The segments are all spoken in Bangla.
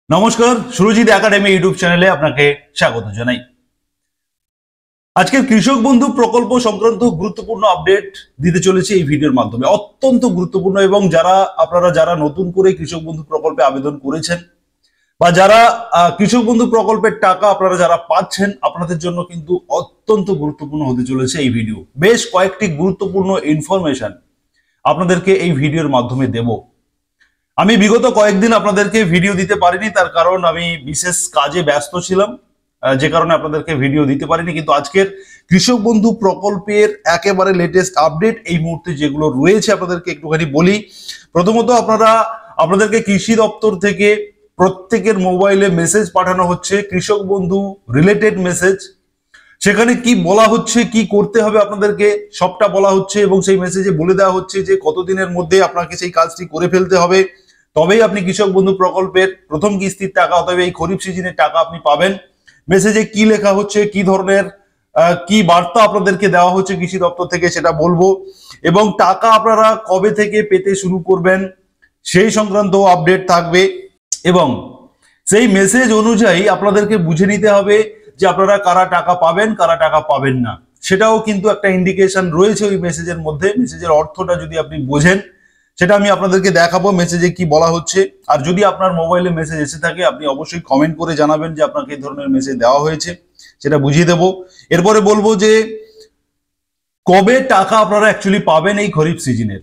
নমস্কার, সুরজিৎ একাডেমি ইউটিউব চ্যানেলে আপনাকে স্বাগত জানাই। আজকের কৃষক বন্ধু প্রকল্প সংক্রান্ত গুরুত্বপূর্ণ আপডেট দিতে চলেছে এই ভিডিওর মাধ্যমে। অত্যন্ত গুরুত্বপূর্ণ এবং যারা নতুন করে কৃষক বন্ধু প্রকল্পে আবেদন করেছেন বা যারা কৃষক বন্ধু প্রকল্পের টাকা আপনারা যারা পাচ্ছেন, আপনাদের জন্য কিন্তু অত্যন্ত গুরুত্বপূর্ণ হতে চলেছে এই ভিডিও। বেশ কয়েকটি গুরুত্বপূর্ণ ইনফরমেশন আপনাদেরকে এই ভিডিওর মাধ্যমে দেব। আমি বিগত কয়েকদিন আপনাদেরকে ভিডিও দিতে পারিনি, তার কারণ আমি বিশেষ কাজে ব্যস্ত ছিলাম, যে কারণে আপনাদেরকে ভিডিও দিতে পারিনি। কিন্তু আজকের কৃষক বন্ধু প্রকল্পের একেবারে লেটেস্ট আপডেট এই মুহূর্তে যেগুলো রয়েছে আপনাদেরকে একটুখানি বলি। প্রথমত আপনাদেরকে কৃষি দপ্তর থেকে প্রত্যেকের মোবাইলে মেসেজ পাঠানো হচ্ছে, কৃষক বন্ধু রিলেটেড মেসেজ। সেখানে কি বলা হচ্ছে, কি করতে হবে আপনাদেরকে সবটা বলা হচ্ছে এবং সেই মেসেজে বলে দেওয়া হচ্ছে যে কতদিনের মধ্যে আপনাকে সেই কাজটি করে ফেলতে হবে, তবেই আপনি কৃষক বন্ধু প্রকল্পের প্রথম কিস্তির টাকা অথবা এই খরিফ সিজনের টাকা আপনি পাবেন। মেসেজে কি লেখা হচ্ছে, কি ধরনের কি বার্তা আপনাদেরকে দেওয়া হচ্ছে কৃষি দপ্তর থেকে সেটা বলবো, এবং টাকা আপনারা কবে থেকে পেতে শুরু করবেন সেই সংক্রান্ত আপডেট থাকবে। এবং সেই মেসেজ অনুযায়ী আপনাদেরকে বুঝে নিতে হবে যে আপনারা কারা টাকা পাবেন, কারা টাকা পাবেন না, সেটাও কিন্তু একটা ইন্ডিকেশন রয়েছে ওই মেসেজের মধ্যে। মেসেজের অর্থটা যদি আপনি বোঝেন সেটা আমি আপনাদেরকে দেখাবো মেসেজে কি বলা হচ্ছে। আর যদি আপনার মোবাইলে মেসেজ এসে থাকে আপনি অবশ্যই কমেন্ট করে জানাবেন যে আপনাকে এই ধরনের মেসেজ দেওয়া হয়েছে, সেটা বুঝিয়ে দেবো। এরপরে বলবো যে কবে টাকা আপনারা অ্যাকচুয়ালি পাবেন এই খরিফ সিজনের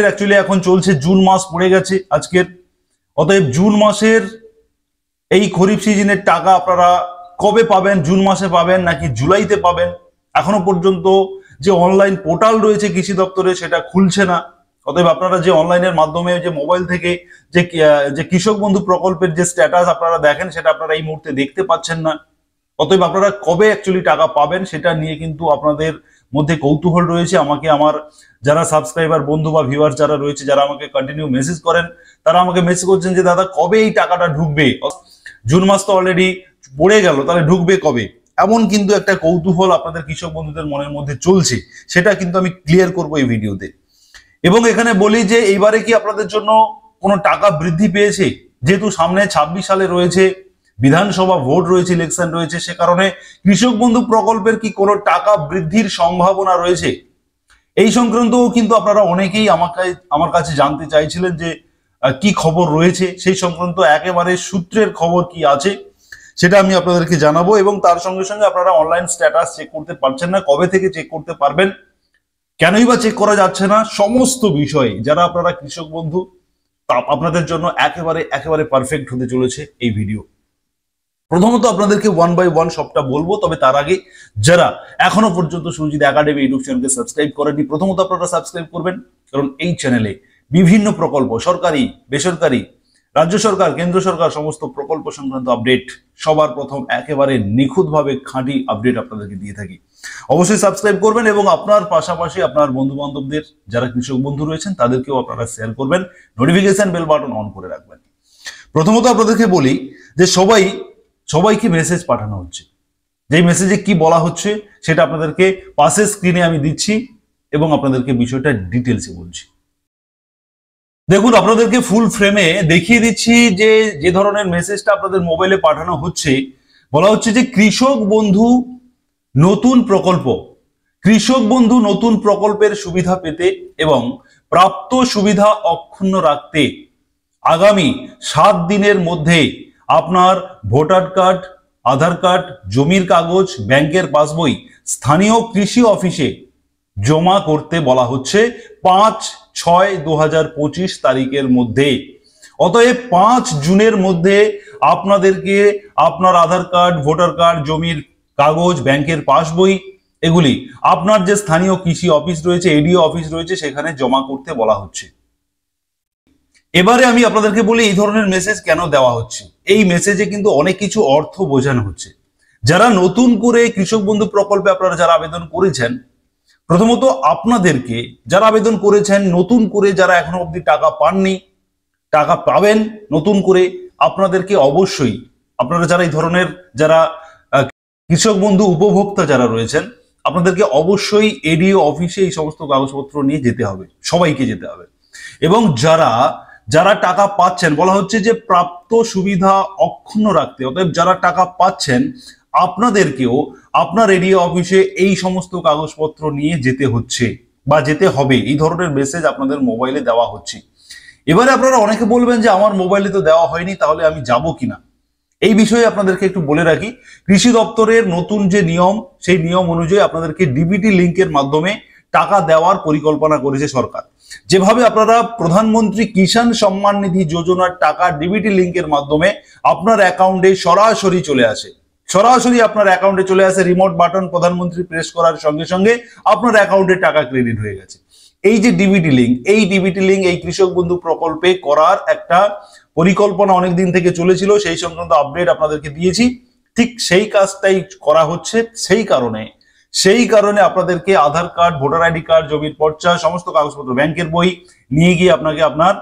অ্যাকচুয়ালি এখন চলছে, জুন মাস পড়ে গেছে আজকের। অতএব জুন মাসের এই খরিফ সিজনের টাকা আপনারা কবে পাবেন, জুন মাসে পাবেন নাকি জুলাইতে পাবেন, এখনো পর্যন্ত যে অনলাইন পোর্টাল রয়েছে কৃষি দপ্তরে সেটা খুলছে না। অতএব আপনারা যে অনলাইনের মাধ্যমে যে মোবাইল থেকে যে কৃষক বন্ধু প্রকল্পের যে স্ট্যাটাস আপনারা দেখেন সেটা আপনারা এই মুহূর্তে দেখতে পাচ্ছেন না। অতএব আপনারা কবে অ্যাকচুয়ালি টাকা পাবেন সেটা নিয়ে কিন্তু আপনাদের মধ্যে কৌতূহল রয়েছে। আমাকে আমার যারা সাবস্ক্রাইবার বন্ধু বা ভিউয়ার যারা রয়েছে, যারা আমাকে কন্টিনিউ মেসেজ করেন, তারা আমাকে মেসেজ করছেন যে দাদা কবে এই টাকাটা ঢুকবে, জুন মাস তো অলরেডি পড়ে গেল, তাহলে ঢুকবে কবে, এমন কিন্তু একটা কৌতূহল আপনাদের কৃষক বন্ধুদের মনের মধ্যে চলছে। সেটা কিন্তু আমি ক্লিয়ার করবো এই ভিডিওতে। এবং এখানে বলি যে এইবারে কি আপনাদের জন্য কোনো টাকা বৃদ্ধি পেয়েছে, যেহেতু সামনে 26 সালে রয়েছে বিধানসভা ভোট রয়েছে, ইলেকশন রয়েছে, সে কারণে কৃষক বন্ধু প্রকল্পের কি কোনো টাকা বৃদ্ধির সম্ভাবনা রয়েছে, এই সংক্রান্তও কিন্তু আপনারা অনেকেই আমার কাছে জানতে চাইছিলেন যে কি খবর রয়েছে, সেই সংক্রান্ত একেবারে সূত্রের খবর কি আছে সেটা আমি আপনাদেরকে জানাবো। এবং তার সঙ্গে সঙ্গে আপনারা অনলাইন স্ট্যাটাস চেক করতে পারছেন না, কবে থেকে চেক করতে পারবেন, কেনই বা চেক করা যাচ্ছে না, সমস্ত বিষয়ে যারা আপনারা কৃষক বন্ধু আপনাদের জন্য একেবারে পারফেক্ট হতে চলেছে এই ভিডিও। প্রথমত আপনাদেরকে ওয়ান বাই ওয়ান সবটা বলবো, তবে তার আগে যারা এখনো পর্যন্ত সুরজিৎ একাডেমি ইউটিউব চ্যানেলকে সাবস্ক্রাইব করেনি, প্রথমত আপনারা সাবস্ক্রাইব করবেন, কারণ এই চ্যানেলে বিভিন্ন প্রকল্প, সরকারি বেসরকারি, রাজ্য সরকার কেন্দ্র সরকার সমস্ত প্রকল্প সংক্রান্ত আপডেট সবার প্রথম একেবারে নিখুঁতভাবে খাঁটি আপডেট আপনাদেরকে দিয়ে থাকি। অবশ্যই সাবস্ক্রাইব করবেন এবং আপনার পাশাপাশি আপনার বন্ধু বান্ধবদের যারা কৃষক বন্ধু রয়েছেন তাদেরকেও আপনারা শেয়ার করবেন, নোটিফিকেশন বেল বাটন অন করে রাখবেন। প্রথমত আপনাদেরকে বলি যে সবাইকে মেসেজ পাঠানো হচ্ছে, যেই মেসেজে কি বলা হচ্ছে সেটা আপনাদেরকে পাশের স্ক্রিনে আমি দিচ্ছি এবং আপনাদেরকে বিষয়টা ডিটেলসে বলছি। দেখুন, আপনাদেরকে ফুল ফ্রেমে দেখিয়ে দিচ্ছি যে ধরনের মেসেজটা আপনাদের মোবাইলে পাঠানো হচ্ছে। বলা হচ্ছে যে কৃষক বন্ধু নতুন প্রকল্পের সুবিধা পেতে এবং প্রাপ্ত সুবিধা অক্ষুণ্ণ রাখতে আগামী 7 দিনের মধ্যে আপনার ভোটার কার্ড, আধার কার্ড, জমির কাগজ, ব্যাংকের পাসবই স্থানীয় কৃষি অফিসে জমা করতে বলা হচ্ছে 5/6/2025 তারিখের মধ্যে। অতএব 5 জুনের মধ্যে আপনাদেরকে আপনার আধার কার্ড, ভোটার কার্ড, জমির কাগজ, ব্যাংকের পাসবই এগুলি আপনার যে স্থানীয় কৃষি অফিস রয়েছে, এডিও অফিস রয়েছে, সেখানে জমা করতে বলা হচ্ছে। এবারে আমি আপনাদেরকে বলি এই ধরনের মেসেজ কেন দেওয়া হচ্ছে। এই মেসেজে কিন্তু অনেক কিছু অর্থ বোঝানো হচ্ছে। যারা নতুন করে কৃষক বন্ধু প্রকল্পে আপনারা যারা আবেদন করেছেন, প্রথমত আপনাদেরকে যারা আবেদন করেছেন, নতুন করে যারা এখনো অবধি টাকা পাননি, টাকা পাবেন নতুন করে, আপনাদেরকে অবশ্যই আপনারা যারা এই ধরনের যারা কৃষক বন্ধু উপভোক্তা যারা রয়েছেন, আপনাদেরকে অবশ্যই এডিও অফিসে এই সমস্ত কাগজপত্র নিয়ে যেতে হবে, সবাইকে যেতে হবে। এবং যারা যারা টাকা পাচ্ছেন, বলা হচ্ছে যে প্রাপ্ত সুবিধা অক্ষুণ্ণ রাখতে, অতএব যারা টাকা পাচ্ছেন আপনাদেরকেও আপনার এডিও অফিসে এই সমস্ত কাগজপত্র নিয়ে যেতে হচ্ছে বা যেতে হবে, এই ধরনের মেসেজ আপনাদের মোবাইলে দেওয়া হচ্ছে। এবারে আপনারা অনেকে বলবেন যে আমার মোবাইলে তো দেওয়া হয়নি, তাহলে আমি যাব কিনা। এই বিষয়ে আপনাদেরকে একটু বলে রাখি, কৃষি দপ্তরের নতুন যে নিয়ম, সেই নিয়ম অনুযায়ী আপনাদেরকে ডিবিটি লিঙ্কের মাধ্যমে টাকা দেওয়ার পরিকল্পনা করেছে সরকার। যেভাবে আপনারা প্রধানমন্ত্রী কিষাণ সম্মান নিধি যোজনার টাকা ডিবিটি লিঙ্কের মাধ্যমে আপনার অ্যাকাউন্টে সরাসরি চলে আসে, সরাসরি আপনার অ্যাকাউন্টে চলে আসে, রিমোট বাটন প্রধানমন্ত্রী প্রেস করার সঙ্গে সঙ্গে আপনার অ্যাকাউন্টে টাকা ক্রেডিট হয়ে গেছে। এই যে ডিবিটি লিঙ্ক, এই ডিবিটি লিঙ্ক এই কৃষক বন্ধু প্রকল্পে করার একটা পরিকল্পনা অনেকদিন থেকে চলেছিল, সেই সংক্রান্ত আপডেট আপনাদেরকে দিয়েছি। ঠিক সেই কাজটাই করা হচ্ছে। সেই কারণে আপনাদেরকে আধার কার্ড, ভোটার আইডি কার্ড, জমির পর্চা, সমস্ত কাগজপত্র, ব্যাংকের বই নিয়ে গিয়ে আপনাকে আপনার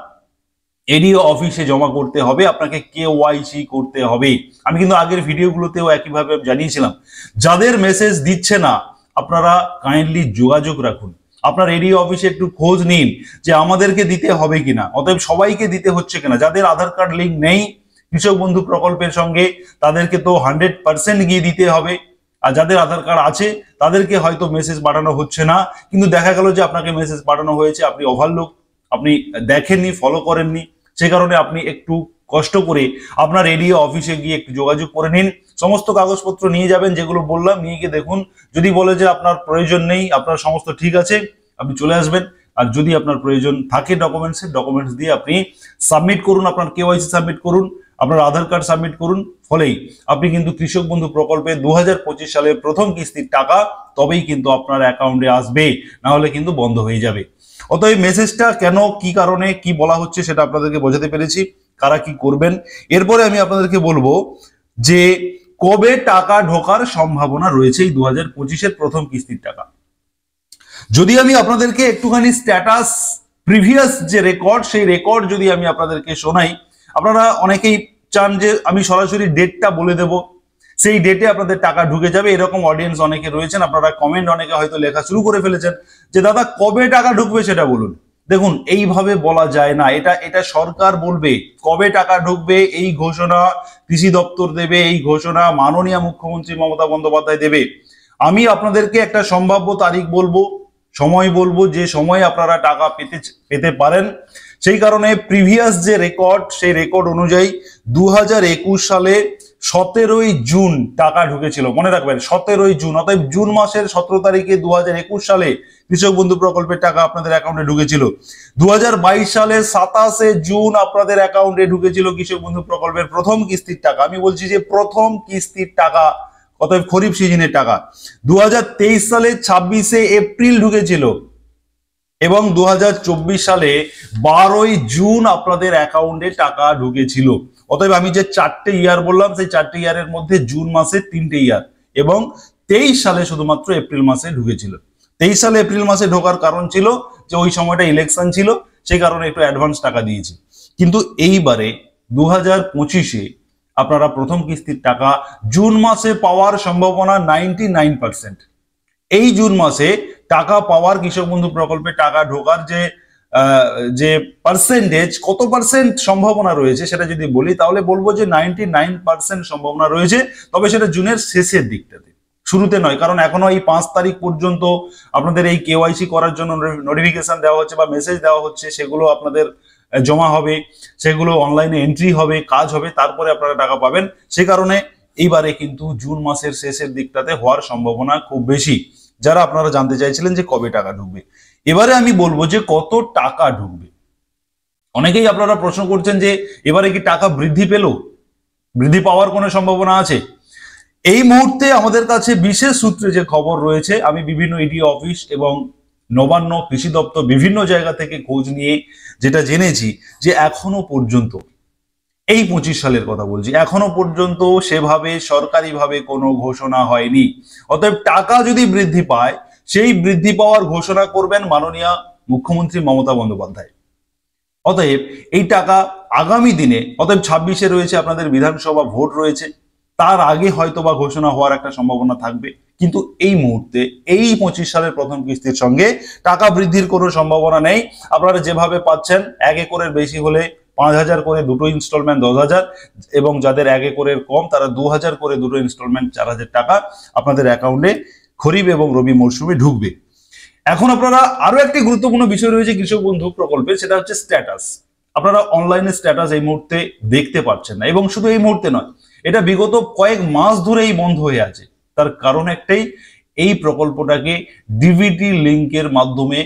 এডিও অফিসে জমা করতে হবে, আপনাকে কেওয়াইসি করতে হবে। আমি কিন্তু আগের ভিডিওগুলোতেও একইভাবে জানিয়েছিলাম। যাদের মেসেজ দিচ্ছে না আপনারা কাইন্ডলি যোগাযোগ রাখুন, আপনার এডিও অফিসে একটু খোঁজ নিন যে আমাদেরকে দিতে হবে কিনা, অতএব সবাইকে দিতে হচ্ছে কিনা। যাদের আধার কার্ড লিঙ্ক নেই কৃষক বন্ধু প্রকল্পের সঙ্গে তাদেরকে তো 100% গিয়ে দিতে হবে, আর যাদের আধার কার্ড আছে তাদেরকে হয়তো মেসেজ পাঠানো হচ্ছে না, কিন্তু দেখা গেল যে আপনাকে মেসেজ পাঠানো হয়েছে, আপনি ওভারলুক, আপনি দেখেননি, ফলো করেননি, সে কারণে আপনি একটু কষ্ট করে আপনার এডিও অফিসে গিয়ে একটু যোগাযোগ করে নিন। সমস্ত কাগজপত্র নিয়ে যাবেন যেগুলো বললাম, নিয়ে গিয়ে দেখুন। যদি বলে যে আপনার প্রয়োজন নেই, আপনার সমস্ত ঠিক আছে, আপনি চলে আসবেন। আর যদি আপনার প্রয়োজন থাকে ডকুমেন্টস দিয়ে আপনি সাবমিট করুন, আপনার কেওয়াইসি সাবমিট করুন, আপনার আধার কার্ড সাবমিট করুন। ফলেই আপনি কিন্তু কৃষক বন্ধু প্রকল্পে 2025 সালের প্রথম কিস্তির টাকা তবেই কিন্তু আপনার অ্যাকাউন্টে আসবে, না হলে কিন্তু বন্ধ হয়ে যাবে। অতএব মেসেজটা কেন, কি কারণে, কি বলা হচ্ছে সেটা আপনাদেরকে বোঝাতে পেরেছি, কারা কি করবেন। এরপরে আমি আপনাদেরকে বলবো যে কবে টাকা ঢোকার সম্ভাবনা রয়েছে এই 2025-এর প্রথম কিস্তির টাকা। যদি আমি আপনাদেরকে একটুখানি স্ট্যাটাস, প্রিভিয়াস যে রেকর্ড, সেই রেকর্ড যদি আমি আপনাদেরকে শোনাই, আপনারা অনেকেই চান যে আমি সরাসরি ডেটটা বলে দেব, সেই ডেটে আপনাদের টাকা ঢুকে যাবে। এরকম অডিয়েন্স অনেকে রয়েছেন, আপনারা কমেন্ট অনেকে হয়তো লেখা শুরু করে ফেলেছেন যে দাদা কবে টাকা ঢুকবে সেটা বলুন। দেখুন, এইভাবে বলা যায় না, এটা সরকার বলবে কবে টাকা ঢুকবে, এই ঘোষণা কৃষি দপ্তর দেবে, এই ঘোষণা মাননীয় মুখ্যমন্ত্রী মমতা বন্দ্যোপাধ্যায় দেবে। আমি আপনাদেরকে একটা সম্ভাব্য তারিখ বলবো, সময় বলবো, যে সময় আপনারা টাকা পেতে পারেন। সেই কারণে প্রিভিয়াস যে রেকর্ড, সেই রেকর্ড অনুযায়ী 2021 সালে 17ই জুন টাকা ঢুকেছিল, মনে রাখবেন 17ই জুন। অতএব জুন মাসের 17 তারিখে 2021 সালে কৃষক বন্ধু প্রকল্পের টাকা আপনাদের অ্যাকাউন্টে ঢুকেছিল। 2022 সালে 27শে জুন আপনাদের অ্যাকাউন্টে ঢুকেছিল কৃষক বন্ধু প্রকল্পের প্রথম কিস্তির টাকা। আমি বলছি যে প্রথম কিস্তির টাকা, অতএব খরিফ সিজনের টাকা। 2023 সালে 26শে এপ্রিল ঢুকেছিল এবং 2024 সালে 12ই জুন আপনাদের অ্যাকাউন্টে টাকা ঢুকেছিল। অতএব আমি যে 4টে ইয়ার বললাম, সেই 4টে ইয়ারের মধ্যে জুন মাসে 3টে ইয়ার এবং 23 সালে শুধুমাত্র এপ্রিল মাসে ঢুকেছিল। 23 সালে এপ্রিল মাসে ঢোকার কারণ ছিল যে ওই সময়টা ইলেকশন ছিল, সেই কারণে একটু অ্যাডভান্স টাকা দিয়েছি। কিন্তু এইবারে 2025-এ আপনারা প্রথম কিস্তির টাকা জুন মাসে পাওয়ার সম্ভাবনা 99%। এই জুন মাসে টাকা পাওয়ার, কৃষক বন্ধু প্রকল্পে টাকা ঢোকার যে পার্সেন্টেজ, কত পার্সেন্ট সম্ভাবনা রয়েছে সেটা যদি বলি, তাহলে বলবো যে 99% সম্ভাবনা রয়েছে। তবে সেটা জুনের শেষের দিকটাতে, শুরুতে নয়, কারণ এখনো এই 5 তারিখ পর্যন্ত আপনাদের এই কেওয়াইসি করার জন্য নোটিফিকেশন দেওয়া হচ্ছে বা মেসেজ দেওয়া হচ্ছে, সেগুলো আপনাদের জমা হবে, সেগুলো অনলাইনে এন্ট্রি হবে, কাজ হবে, তারপরে আপনারা টাকা পাবেন। সে কারণে এইবারে কিন্তু জুন মাসের শেষের দিকটাতে হওয়ার সম্ভাবনা খুব বেশি। যারা আপনারা জানতে চাইছিলেন যে কবে টাকা ঢুকবে, এবারে আমি বলবো যে কত টাকা ঢুকবে। অনেকেই আপনারা প্রশ্ন করছেন যে এবারে কি টাকা বৃদ্ধি পেল, বৃদ্ধি পাওয়ার কোনো সম্ভাবনা আছে? এই মুহূর্তে আমাদের কাছে বিশেষ সূত্রে যে খবর রয়েছে, আমি বিভিন্ন ইডিও অফিস এবং নবান্ন, কৃষি দপ্তর, বিভিন্ন জায়গা থেকে খোঁজ নিয়ে যেটা জেনেছি যে এখনো পর্যন্ত, এই 25 সালের কথা বলছি, এখনো পর্যন্ত সেভাবে সরকারিভাবে কোনো ঘোষণা হয়নি। অতএব টাকা যদি বৃদ্ধি পায়, সেই বৃদ্ধি পাওয়ার ঘোষণা করবেন মাননীয় মুখ্যমন্ত্রী মমতা বন্দ্যোপাধ্যায়। অতএব এই টাকা আগামী দিনে, অতএব 26-এ রয়েছে আপনাদের বিধানসভা ভোট রয়েছে, তার আগে হয়তো বা ঘোষণা হওয়ার একটা সম্ভাবনা থাকবে। কিন্তু এই মুহূর্তে এই 25 সালের প্রথম কিস্তির সঙ্গে টাকা বৃদ্ধির কোনো সম্ভাবনা নেই। আপনারা যেভাবে পাচ্ছেন 1 একরের বেশি হলে 5,000 করে দুটো ইনস্টলমেন্ট 10,000, এবং যাদের 1 একরের কম তারা 2,000 করে দুটো ইনস্টলমেন্ট 4,000 টাকা আপনাদের অ্যাকাউন্টে খরিফ এবং রবি মরশুমে ঢুকবে। এখন আপনারা আরো একটি গুরুত্বপূর্ণ বিষয় রয়েছে কৃষক বন্ধু প্রকল্পে, সেটা হচ্ছে স্ট্যাটাস। আপনারা অনলাইনে স্ট্যাটাস এই মুহূর্তে দেখতে পাচ্ছেন না, এবং শুধু এই মুহূর্তে নয়, এটা বিগত কয়েক মাস ধরেই বন্ধ হয়ে আছে। তার কারণ একটাই, এই প্রকল্পটাকে ডিবিটি লিংকের মাধ্যমে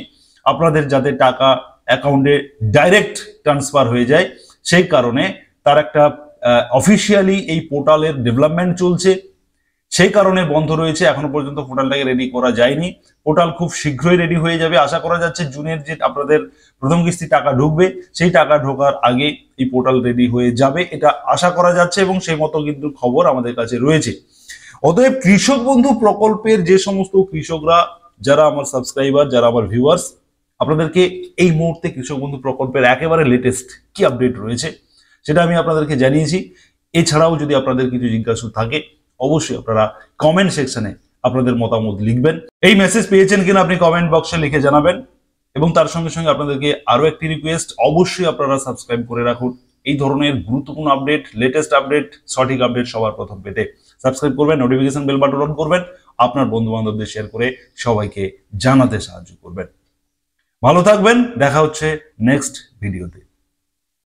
আপনাদের যাতে টাকা অ্যাকাউন্টে ডাইরেক্ট ট্রান্সফার হয়ে যায়, সেই কারণে তার একটা অফিসিয়ালি এই পোর্টালের ডেভেলপমেন্ট চলছে, সেই কারণে বন্ধ রয়েছে। এখনো পর্যন্ত পোর্টালটাকে রেডি করা যায়নি। পোর্টাল খুব শীঘ্রই রেডি হয়ে যাবে। আশা করা যাচ্ছে জুনের যে আপনাদের প্রথম কিস্তি টাকা ঢুকবে, সেই টাকা ঢোকার আগে এই পোর্টাল রেডি হয়ে যাবে, এটা আশা করা যাচ্ছে, এবং সেই মতো কিন্তু খবর আমাদের কাছে রয়েছে। অতএব কৃষক বন্ধু প্রকল্পের যে সমস্ত কৃষকরা, যারা আমার সাবস্ক্রাইবার, যারা আমার ভিউয়ার্স, আপনাদেরকে এই মুহূর্তে কৃষক বন্ধু প্রকল্পের একেবারে লেটেস্ট কি আপডেট রয়েছে সেটা আমি আপনাদেরকে জানিয়েছি। এছাড়াও যদি আপনাদের কিছু জিজ্ঞাসা থাকে, অবশ্যই আপনারা কমেন্ট সেকশনে আপনাদের মতামত লিখবেন। এই মেসেজ পেয়েছেন কিনা আপনি কমেন্ট বক্সে লিখে জানাবেন। এবং তার সঙ্গে সঙ্গে আপনাদেরকে আরো একটি রিকোয়েস্ট, অবশ্যই আপনারা সাবস্ক্রাইব করে রাখুন এই ধরনের গুরুত্বপূর্ণ আপডেট, লেটেস্ট আপডেট, সঠিক আপডেট সবার প্রথম পেতে। সাবস্ক্রাইব করবেন, নোটিফিকেশন বেল বাটন অন করবেন, আপনার বন্ধু বান্ধবদের শেয়ার করে সবাইকে জানাতে সাহায্য করবেন। ভালো থাকবেন, দেখা হচ্ছে নেক্সট ভিডিওতে।